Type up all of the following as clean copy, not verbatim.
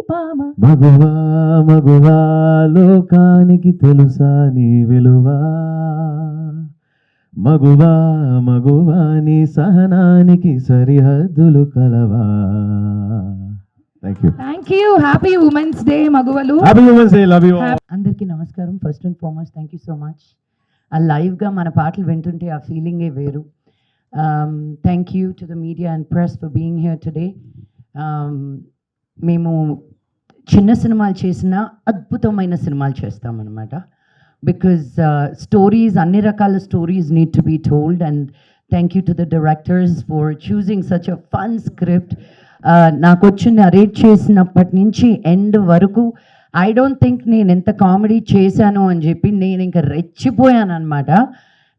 భామ. మగువా మగువా లోకానికి తెలుసా నీ విలువా, మగువా మగువా నీ సహనానికి సరిహద్దులు కలవా. Thank you. Happy women's day మగువలు. Happy women's day. Love you. అందరికీ నమస్కారం. First and foremost thank you so much. ఆ లైవ్గా మన పాటలు వింటుంటే ఆ ఫీలింగే వేరు. Thank you to the media and press for being here today. మేము చిన్న సినిమాలు చేసిన అద్భుతమైన సినిమాలు చేస్తామన్నమాట. బికాజ్ స్టోరీస్, అన్ని రకాల stories need to be told. And thank you to the directors for choosing such a fun script. నాకు వచ్చి నరేట్ చేసినప్పటి నుంచి ఎండ్ వరకు ఐ డోంట్ థింక్ నేను ఎంత కామెడీ చేశాను అని చెప్పి నేను ఇంకా రెచ్చిపోయాను అనమాట.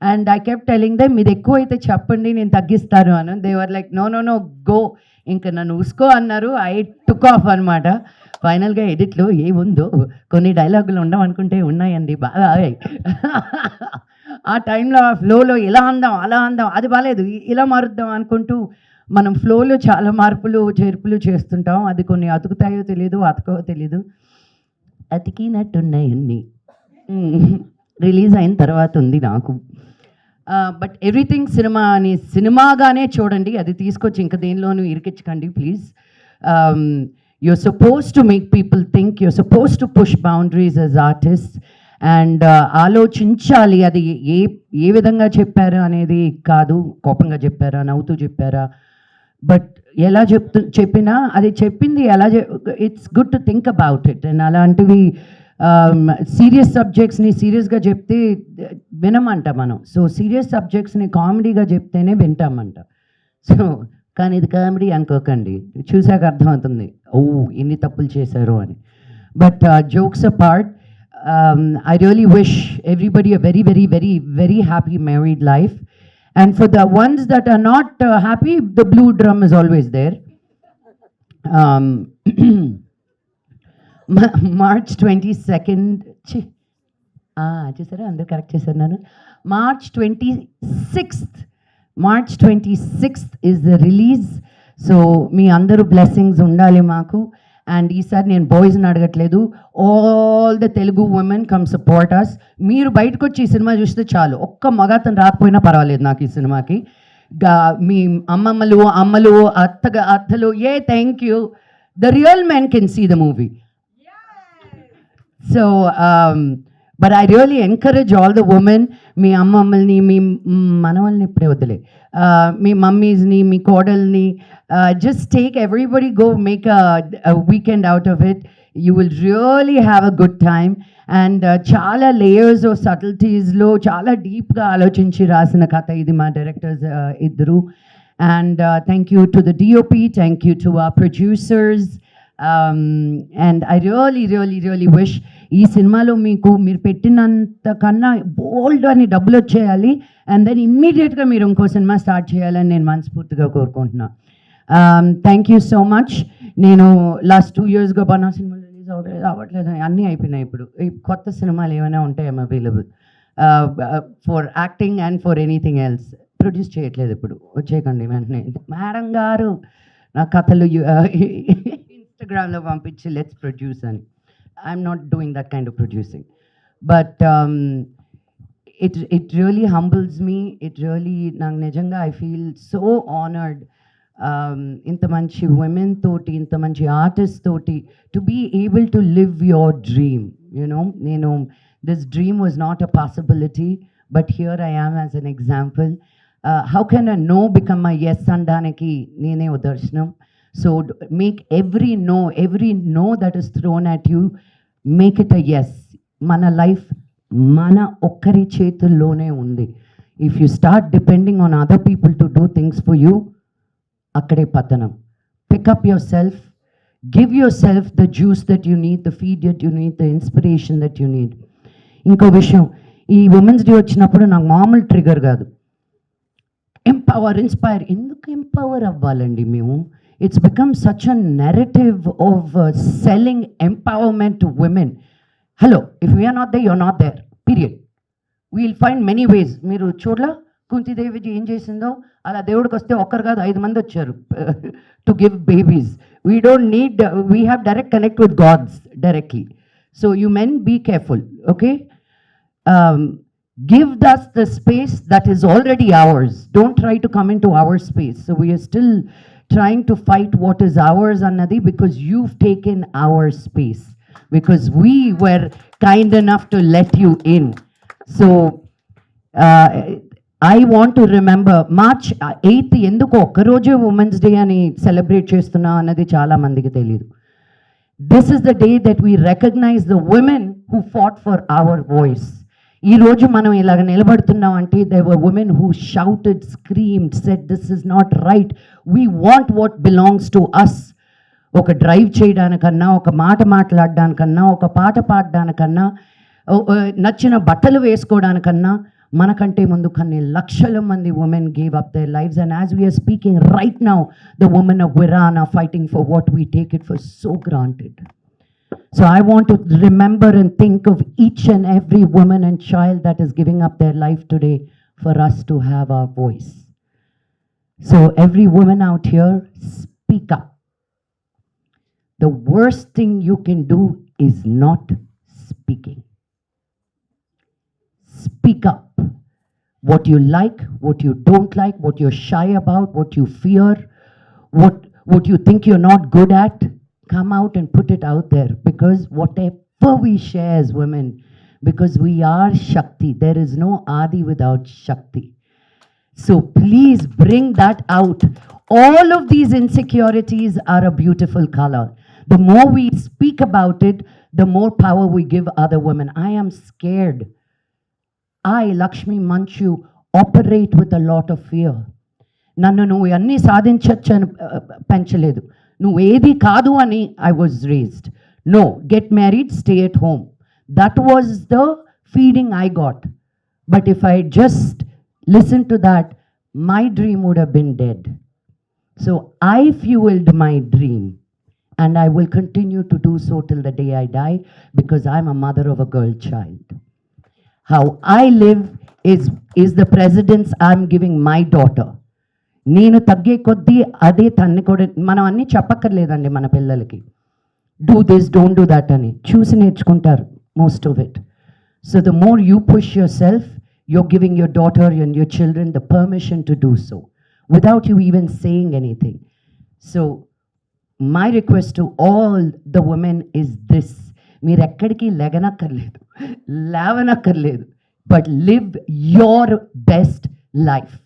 And I kept telling them, ఇది ఎక్కువ అయితే చెప్పండి నేను తగ్గిస్తాను అని. They were like no no no go, ఇంకా నన్ను ఉసుకో అన్నారు. ఐ టుక్ ఆఫ్ అనమాట. ఫైనల్గా ఎడిట్లో ఏముందో కొన్ని డైలాగులు ఉండవనుకుంటే ఉన్నాయండి, బాగా ఆ టైంలో ఆ ఫ్లోలో ఇలా అందాం అలా అందాం, అది బాగాలేదు ఇలా మారుద్దాం అనుకుంటూ మనం ఫ్లోలో చాలా మార్పులు చేర్పులు చేస్తుంటాం. అది కొన్ని అతుకుతాయో తెలీదు, అతకవో తెలీదు. అతికినట్టున్నాయన్నీ రిలీజ్ అయిన తర్వాత ఉంది నాకు. బట్ ఎవ్రీథింగ్ సినిమా అని సినిమాగానే చూడండి, అది తీసుకొచ్చి ఇంకా దేనిలోనూ ఇరికించకండి please. you're supposed to make people think, you're supposed to push boundaries as artists. And ఆలోచించాలి అది ఏ విధంగా చెప్పారు అనేది కాదు, కోపంగా చెప్పారా, నవ్వుతూ చెప్పారా, బట్ ఎలా చెప్పినా అది చెప్పింది ఎలా, it's good to think about it. And అలాంటివి సీరియస్ సబ్జెక్ట్స్ని సీరియస్గా చెప్తే వినమంట మనం. సో సీరియస్ సబ్జెక్ట్స్ని కామెడీగా చెప్తేనే వింటామంట. సో కానీ ఇది కామెడీ అనుకోకండి, చూసాక అర్థమవుతుంది ఓ ఇన్ని తప్పులు చేశారు అని. But jokes apart, I really wish everybody a very, very, very, very happy married life. And for the ones that are not happy, the blue drum is always there. March 22nd, చూసారా అందరు correct చేశారు నన్ను. March 26th is the release. So మీ అందరూ blessings ఉండాలి మాకు. And ఈసారి నేను బాయ్స్ని అడగట్లేదు, all the Telugu women come support us. మీరు బయటకు వచ్చి ఈ సినిమా చూస్తే చాలు, ఒక్క మగతను రాకపోయినా పర్వాలేదు నాకు ఈ సినిమాకి. మీ అమ్మలు అత్తలు thank you. The real men can see the movie. So but I really encourage all the women, మీ అమ్మమ్మల్ని, మీ మనవల్ని ఇప్పుడే వద్దులే, మీ మమ్మీస్ని, మీ కోడల్ని, just take everybody, go make a weekend out of it. You will really have a good time. And చాలా layers of సటిల్టీస్లో చాలా డీప్గా ఆలోచించి రాసిన కథ ఇది మా డైరెక్టర్స్ ఇద్దరు. And thank you to the DOP, thank you to our producers. And I really wish ఈ సినిమాలో మీరు పెట్టినంత కన్నా బోల్డ్ అని డబ్బులు వచ్చేయాలి. అండ్ దెన్ ఇమ్మీడియట్గా మీరు ఇంకో సినిమా స్టార్ట్ చేయాలని నేను మనస్ఫూర్తిగా కోరుకుంటున్నాను. Thank you so much. నేను లాస్ట్ 2 yearsగా బనా సినిమాలు రిలీజ్ అవ్వట్లేదు, అన్నీ అయిపోయినాయి. ఇప్పుడు కొత్త సినిమాలు ఏమైనా ఉంటాయేమో available for acting and for anything else. Produce చేయట్లేదు ఇప్పుడు, వచ్చేయకండి వెంటనే. మేడం గారు నా కథలు ఇన్స్టాగ్రామ్లో పంపించి లెట్స్ ప్రొడ్యూస్ అని. I'm not doing that kind of producing. But it really humbles me. It really, నాకు నిజంగా ఐ ఫీల్ సో ఆనర్డ్. ఇంత మంచి women తోటి, ఇంత మంచి ఆర్టిస్ట్ తోటి to be able to live your dream. నేను this dream was not a possibility, but here I am as an example. How can a no become a yes అనడానికి నేనే ఉదర్శనం. So make every no that is thrown at you, make it a yes. మన life మన ఒక్కరి చేతుల్లోనే ఉంది. If you start depending on other people to do things for you, అక్కడే పతనం. Pick up your self, give your self the juice that you need, the feed that you need, the inspiration that you need. ఇంకో విషయం, ఈ women's day వచ్చినప్పుడు నాకు మామూలు trigger కాదు, inspire. ఎందుకు ఎంపవర్ అవ్వాలండి మేము? It's become such a narrative of selling empowerment to women. Hello, if we are not there, you are not there, period. We'll find many ways. మీరు చూడలా కుంతిదేవి ఏం చేసిందో? అలా దేవుడికి వస్తే ఒక్కరు కాదు 5 మంది వచ్చారు to give babies. We don't need, we have direct connect with gods directly. So you men be careful, okay? Give us the space that is already ours. Don't try to come into our space. So we are still trying to fight what is ours, Annadi, because you've taken our space. Because we were kind enough to let you in. So I want to remember March 8th ఎందుకు ఒక్కరోజే women's day అని celebrate చేస్తున్నా అన్నది చాలా మందికి తెలియదు. This is the day that we recognize the women who fought for our voice. ఈ రోజు మనం ఇలాగ నిలబడుతున్నాం అంటే there were women who shouted, screamed, said this is not right. We want what belongs to us. ఒక drive చేయడానికన్నా, ఒక మాట మాట్లాడడానికన్నా, ఒక పాట పాడడానికన్నా, నచ్చిన బట్టలు వేసుకోవడానికన్నా మనకంటే ముందు కొన్ని లక్షల మంది women gave up their lives. And as we are speaking right now the women of Iran are fighting for what we take it for so granted. So I want to remember and think of each and every woman and child that is giving up their life today for us to have our voice. So every woman out here, speak up. The worst thing you can do is not speaking. Speak up. What you like, what you don't like, what you're shy about, what you fear, what you think you're not good at, come out and put it out there. Because whatever we share as women, because we are Shakti, there is no Adi without Shakti. So please bring that out. All of these insecurities are a beautiful color. The more we speak about it, the more power we give other women. I am scared. I, Lakshmi Manchu, operate with a lot of fear. నన్ను నువ్వు అన్నీ సాధించచ్చు అని పెంచలేదు. నువ్వు ఏది కాదు అని I was raised. No, get married, stay at home. That was the feeding I got. But if I just listened to that, my dream would have been dead. So I fueled my dream. And I will continue to do so till the day I die, because I'm a mother of a girl child. How I live is the precedence I'm giving my daughter. నేను తగ్గే కొద్దీ అదే తన్ని కూడా మనం అన్నీ చెప్పక్కర్లేదండి మన పిల్లలకి. Do this, don't do that అని చూసి నేర్చుకుంటారు most of it. So the more you push your self, you're giving your daughter and your children the permission to do so without you even saying anything. So my request to all the women is this: మీరు ఎక్కడికి లెగనక్కర్లేదు, లేవనక్కర్లేదు, but live your best life,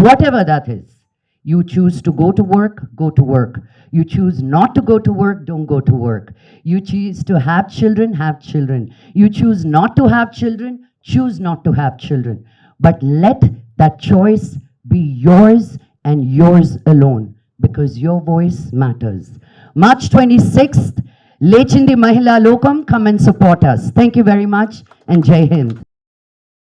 whatever that is. You choose to go to work, go to work. You choose not to go to work, don't go to work. You choose to have children, have children. You choose not to have children, choose not to have children. But let that choice be yours and yours alone, because your voice matters. March 26th, Lechindi Mahila Lokam, come and support us. Thank you very much and Jai Hind.